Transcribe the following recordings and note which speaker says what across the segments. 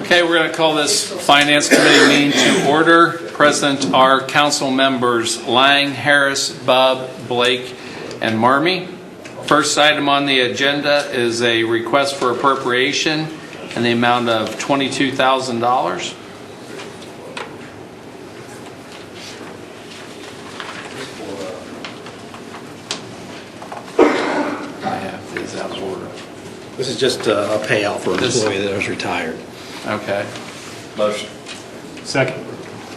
Speaker 1: Okay, we're going to call this Finance Committee meeting to order. Present are council members Lang, Harris, Bubb, Blake, and Marmee. First item on the agenda is a request for appropriation in the amount of $22,000. I have these out of order.
Speaker 2: This is just a payout for an employee that was retired.
Speaker 1: Okay.
Speaker 3: Motion.
Speaker 4: Second.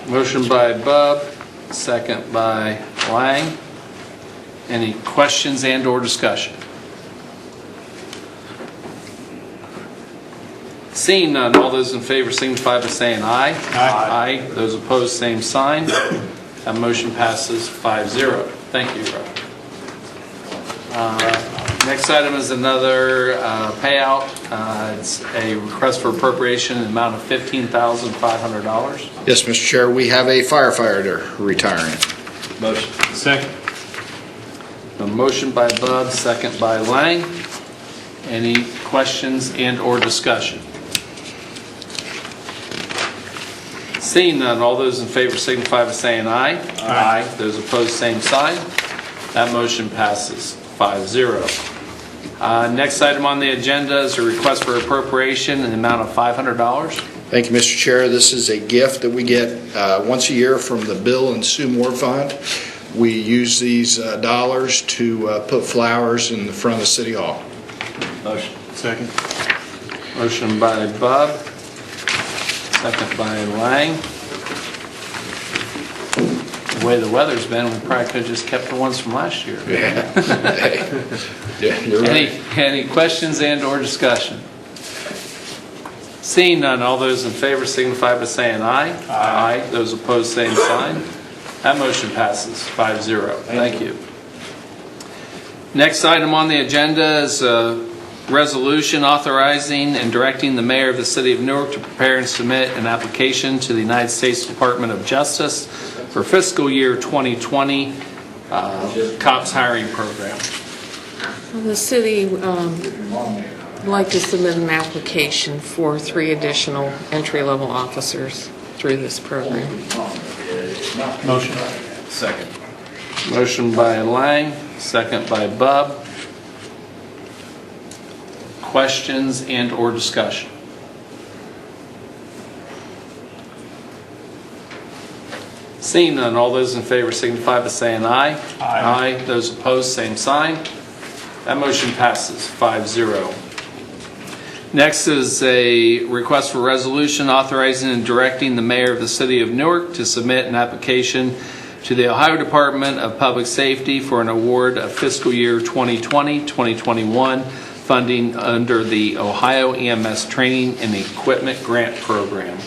Speaker 1: Motion by Bubb, second by Lang. Any questions and or discussion? Seeing none, all those in favor signify by saying aye.
Speaker 4: Aye.
Speaker 1: Aye. Those opposed, same sign. That motion passes 5-0. Thank you, Rob. Next item is another payout. It's a request for appropriation in the amount of $15,500.
Speaker 5: Yes, Mr. Chair, we have a firefighter retiring.
Speaker 3: Motion.
Speaker 4: Second.
Speaker 1: A motion by Bubb, second by Lang. Any questions and or discussion? Seeing none, all those in favor signify by saying aye. Aye. Those opposed, same sign. That motion passes 5-0. Next item on the agenda is a request for appropriation in the amount of $500.
Speaker 5: Thank you, Mr. Chair. This is a gift that we get once a year from the Bill and Sue Moore Fund. We use these dollars to put flowers in the front of City Hall.
Speaker 3: Motion.
Speaker 4: Second.
Speaker 1: Motion by Bubb, second by Lang. The way the weather's been, we probably could have just kept the ones from last year.
Speaker 5: Yeah, yeah, you're right.
Speaker 1: Any questions and or discussion? Seeing none, all those in favor signify by saying aye. Aye. Those opposed, same sign. That motion passes 5-0. Thank you. Next item on the agenda is a resolution authorizing and directing the mayor of the city of Newark to prepare and submit an application to the United States Department of Justice for fiscal year 2020 COPS hiring program.
Speaker 6: The city would like to submit an application for 3 additional entry-level officers through this program.
Speaker 4: Motion.
Speaker 3: Second.
Speaker 1: Motion by Lang, second by Bubb. Questions and or discussion? Seeing none, all those in favor signify by saying aye.
Speaker 4: Aye.
Speaker 1: Those opposed, same sign. That motion passes 5-0. Next is a request for resolution authorizing and directing the mayor of the city of Newark to submit an application to the Ohio Department of Public Safety for an award of fiscal year 2020-2021 funding under the Ohio EMS Training and Equipment Grant Program.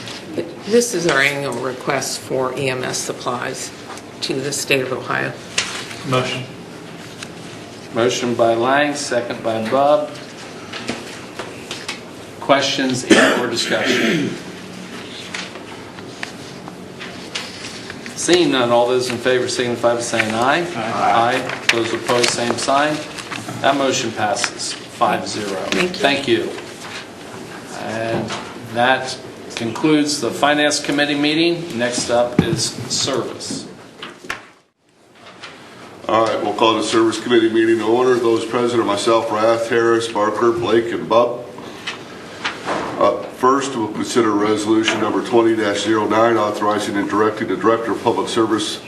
Speaker 6: This is our annual request for EMS supplies to the state of Ohio.
Speaker 4: Motion.
Speaker 1: Motion by Lang, second by Bubb. Questions and or discussion? Seeing none, all those in favor signify by saying aye. Aye. Those opposed, same sign. That motion passes 5-0.
Speaker 6: Thank you.
Speaker 1: And that concludes the Finance Committee meeting. Next up is Service.
Speaker 7: All right, we'll call the Service Committee meeting to order. Those present are myself, Rath, Harris, Barker, Blake, and Bubb. First, we'll consider resolution number 20-09, authorizing and directing the Director of Public Service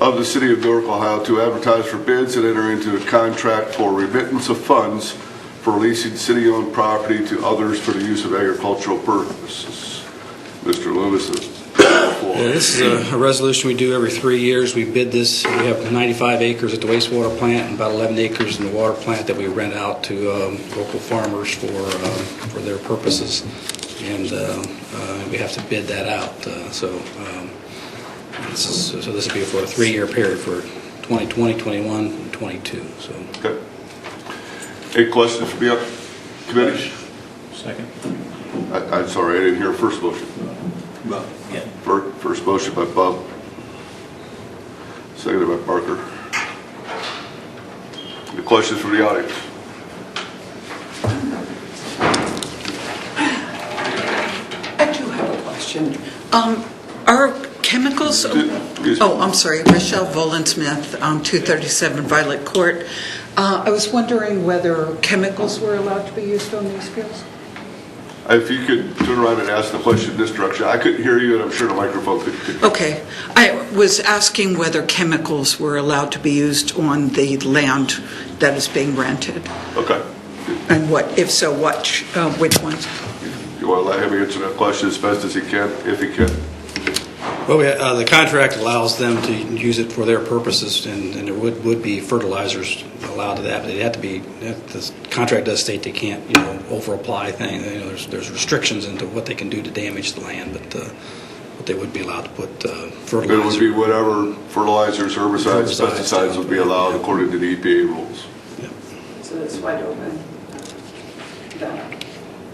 Speaker 7: of the City of Newark, Ohio, to advertise for bids and enter into a contract for remittance of funds for leasing city-owned property to others for the use of agricultural purposes. Mr. Loomis, the floor.
Speaker 2: This is a resolution we do every 3 years. We bid this. We have 95 acres at the wastewater plant and about 11 acres in the water plant that we rent out to local farmers for their purposes. And we have to bid that out. So this will be for a 3-year period for 2020, 21, and 22. So.
Speaker 7: Okay. Any questions from the committee?
Speaker 4: Second.
Speaker 7: I'm sorry, I didn't hear first motion.
Speaker 3: Yeah.
Speaker 7: First motion by Bubb, seconded by Barker. Any questions from the audience?
Speaker 8: question. Are chemicals,
Speaker 7: Excuse me.
Speaker 8: oh, I'm sorry, Rochelle Volensmith, 237 Violet Court. I was wondering whether chemicals were allowed to be used on these fields?
Speaker 7: If you could turn around and ask the question in this direction. I couldn't hear you, and I'm sure the microphone could.
Speaker 8: Okay. I was asking whether chemicals were allowed to be used on the land that is being rented,
Speaker 7: Okay.
Speaker 8: and what, if so, which ones?
Speaker 7: You want to let him answer that question as best as he can, if he can?
Speaker 2: Well, the contract allows them to use it for their purposes, and there would be fertilizers allowed to that, but they have to be, the contract does state they can't, over-apply things. There's restrictions into what they can do to damage the land, but they would be allowed to put fertilizer.
Speaker 7: It would be whatever fertilizers, herbicides,
Speaker 2: Herbicides,
Speaker 7: pesticides would be allowed
Speaker 2: yeah.
Speaker 7: according to the EPA rules.
Speaker 8: So it's wide open.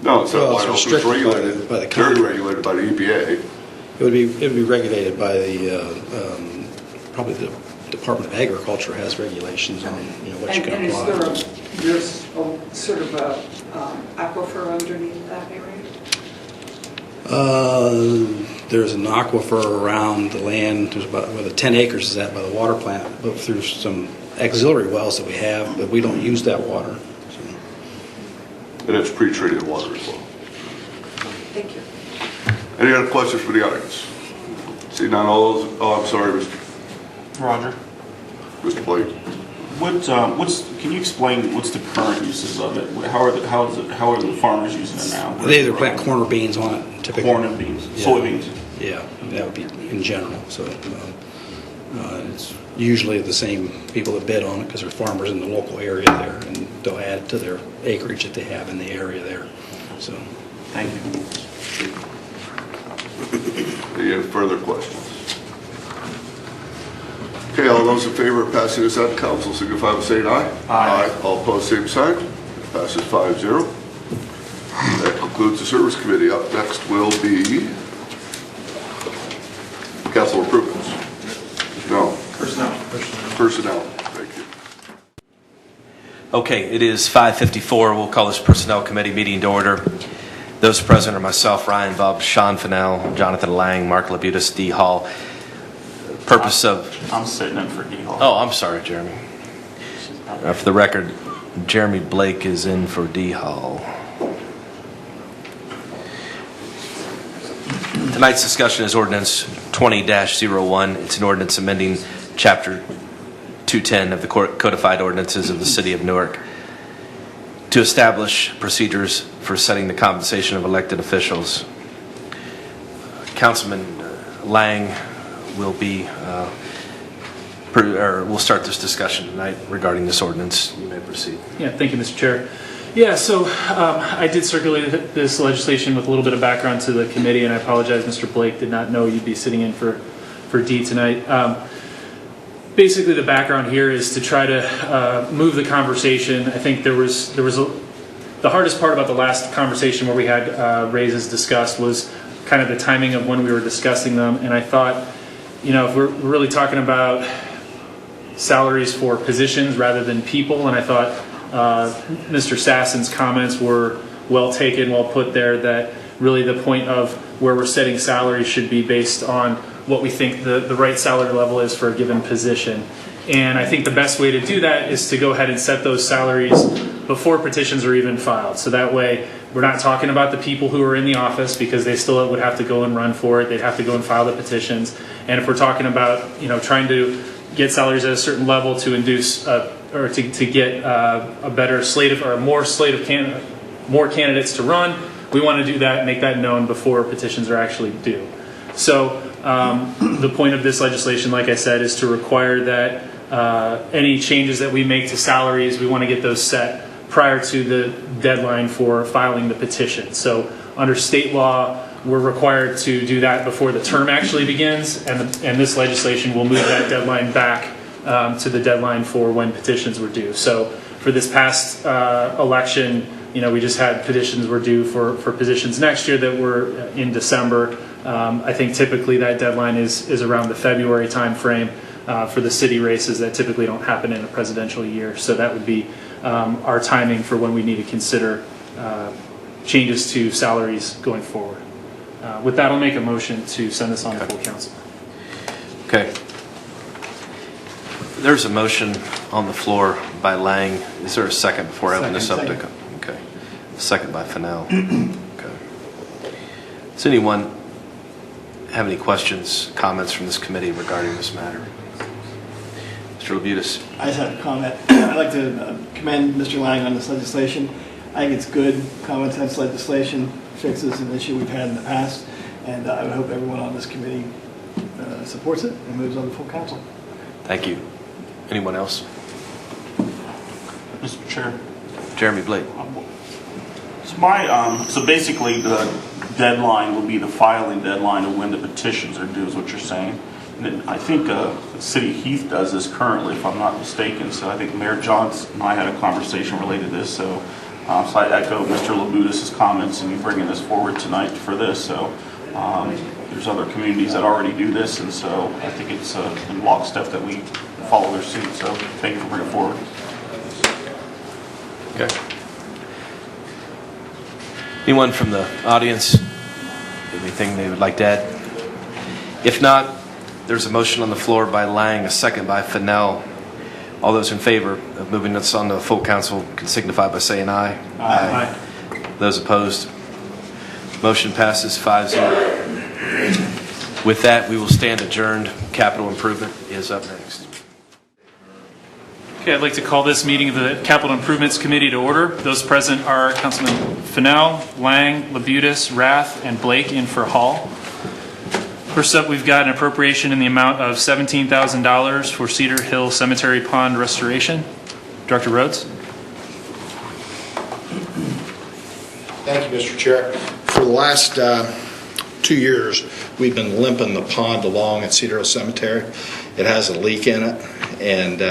Speaker 7: No, it's not
Speaker 2: Well,
Speaker 7: wide
Speaker 2: it's
Speaker 7: open. It's
Speaker 2: restricted by
Speaker 7: regulated,
Speaker 2: the
Speaker 7: very
Speaker 2: contract.
Speaker 7: regulated by the EPA.
Speaker 2: It would be regulated by probably the Department of Agriculture has regulations on what you can apply.
Speaker 8: there's sort of a aquifer underneath that area?
Speaker 2: There's an aquifer around the land. There's about where the 10 acres is at by the water plant, but through some auxiliary wells that we have, but we don't use that water. So.
Speaker 7: And it's pre-treated water as well.
Speaker 8: Thank you.
Speaker 7: Any other questions for the audience? See none, all those, I'm sorry,
Speaker 4: Roger.
Speaker 7: Mr. Blake.
Speaker 4: Can you explain what's the current uses of it? How are the farmers using it now?
Speaker 2: They either plant corn or beans on it, typically.
Speaker 4: Corn and beans,
Speaker 2: Yeah.
Speaker 4: soybeans.
Speaker 2: Yeah, that would be in general. So it's usually the same people that bid on it because they're farmers in the local area there, and they'll add it to their acreage that they have in the area there. So.
Speaker 4: Thank you.
Speaker 7: Any further questions? Okay, all those in favor of passing this out to council signify by saying aye.
Speaker 4: Aye.
Speaker 7: All opposed, same sign. Passes 5-0. That concludes the service committee. Up next will be council improvements. No. Personnel. Thank you.
Speaker 9: Okay, it is 5:54. We'll call this Personnel Committee meeting to order. Those present are myself, Ryan Bubb, Sean Fennell, Jonathan Lang, Mark Labutus, D. Hall. Purpose of...
Speaker 4: I'm sitting in for D. Hall.
Speaker 9: Oh, I'm sorry, Jeremy. For the record, Jeremy Blake is in for D. Hall. Tonight's discussion is ordinance 20-01. It's an ordinance amending Chapter 210 of the Codified Ordinances of the City of Newark to establish procedures for setting the compensation of elected officials. Councilman Lang will be, we'll start this discussion tonight regarding this ordinance. You may proceed.
Speaker 4: Yeah, thank you, Mr. Chair. Yeah, so I did circulate this legislation with a little bit of background to the committee, and I apologize, Mr. Blake did not know you'd be sitting in for D tonight. Basically, the background here is to try to move the conversation. I think the hardest part about the last conversation where we had raises discussed was kind of the timing of when we were discussing them, and I thought, if we're really talking about salaries for positions rather than people, and I thought Mr. Sassen's comments were well taken, well put there, that really the point of where we're setting salaries should be based on what we think the right salary level is for a given position. And I think the best way to do that is to go ahead and set those salaries before petitions are even filed. So that way we're not talking about the people who are in the office, because they still would have to go and run for it. They'd have to go and file the petitions. And if we're talking about trying to get salaries at a certain level to induce or to get a better slate of, or more candidates to run, we want to do that, make that known before petitions are actually due. So the point of this legislation, like I said, is to require that any changes that we make to salaries, we want to get those set prior to the deadline for filing the petition. So under state law, we're required to do that before the term actually begins, and this legislation will move that deadline back to the deadline for when petitions were due. So for this past election, we just had petitions were due for positions next year that were in December. I think typically that deadline is around the February time frame for the city races that typically don't happen in a presidential year. So that would be our timing for when we need to consider changes to salaries going forward. With that, I'll make a motion to send this on to full council.
Speaker 9: Okay. There's a motion on the floor by Lang. Is there a second before I open this up? Okay. Second by Fennell. Okay. Does anyone have any questions, comments from this committee regarding this matter? Mr. Labutus.
Speaker 10: I just have a comment. I'd like to commend Mr. Lang on this legislation. I think it's good, common sense legislation, fixes an issue we've had in the past, and I would hope everyone on this committee supports it and moves on to full council.
Speaker 9: Thank you. Anyone else?
Speaker 11: Mr. Chair.
Speaker 9: Jeremy Blake.
Speaker 11: So basically the deadline will be the filing deadline of when the petitions are due is what you're saying. And then I think City of Heath does this currently, if I'm not mistaken. So I think Mayor Johns and I had a conversation related to this. So I echo Mr. Labutus' comments in bringing this forward tonight for this. So there's other communities that already do this, and so I think it's in lockstep that we follow their suit. So thank you for bringing it forward.
Speaker 9: Okay. Anyone from the audience, anything they would like to add? If not, there's a motion on the floor by Lang, a second by Fennell. All those in favor of moving this on to full council can signify by saying aye.
Speaker 4: Aye.
Speaker 9: Those opposed, motion passes 5-0. With that, we will stand adjourned. Capital improvement is up next.
Speaker 4: Okay, I'd like to call this meeting of the Capital Improvements Committee to order. Those present are Councilman Fennell, Lang, Labutus, Rath, and Blake in for Hall. First up, we've got an appropriation in the amount of $17,000 for Cedar Hill Cemetery Pond restoration. Director Rhodes.
Speaker 5: Thank you, Mr. Chair. For the last 2 years, we've been limping the pond along at Cedar Hill Cemetery. It has a leak in it, and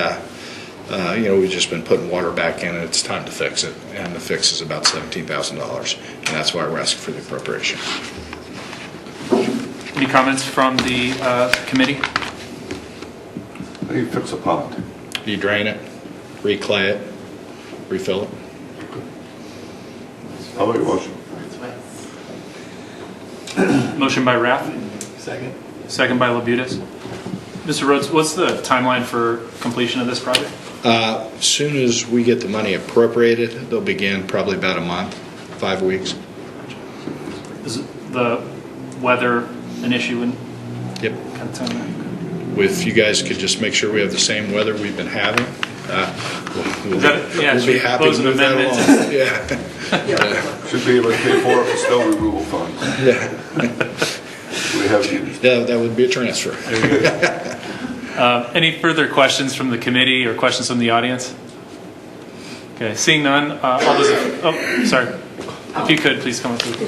Speaker 5: we've just been putting water back in it. It's time to fix it, and the fix is about $17,000, and that's why we're asking for the appropriation.
Speaker 4: Any comments from the committee?
Speaker 7: How do you fix a pond?
Speaker 5: You drain it, reclay it, refill it.
Speaker 7: I'll make a motion.
Speaker 4: Motion by Rath,
Speaker 10: Second.
Speaker 4: second by Labutus. Mr. Rhodes, what's the timeline for completion of this project?
Speaker 5: As soon as we get the money appropriated, they'll begin probably about a month, 5 weeks.
Speaker 4: Is the weather an issue in
Speaker 5: Yep.
Speaker 4: kind of time?
Speaker 5: If you guys could just make sure we have the same weather we've been having, we'll be happy to move that along. Yeah.
Speaker 7: Should be able to pay for it with snow removal funds.
Speaker 5: Yeah.
Speaker 7: We have used.
Speaker 5: Yeah, that would be a transfer.
Speaker 4: Any further questions from the committee or questions from the audience? Okay, seeing none, all those, sorry. If you could, please come up to the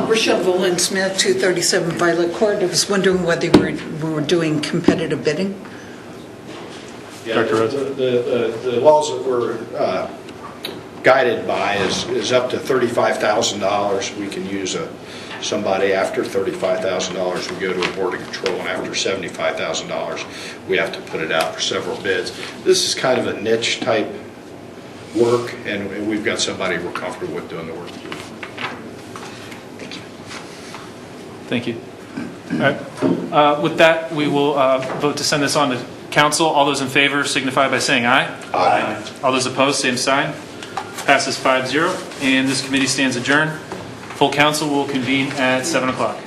Speaker 8: Rochelle Volin-Smith, 237 Violet Court. I was wondering whether we were doing competitive bidding.
Speaker 5: Yeah,
Speaker 4: Dr. Rhodes.
Speaker 5: the laws that we're guided by is up to $35,000. We can use somebody after $35,000. We go to a board of control, and after $75,000, we have to put it out for several bids. This is kind of a niche type work, and we've got somebody we're comfortable with doing the work.
Speaker 4: Thank you. All right. With that, we will vote to send this on to council. All those in favor signify by saying aye.
Speaker 7: Aye.
Speaker 4: All those opposed, same sign. Passes 5-0, and this committee stands adjourned. Full council will convene at 7 o'clock.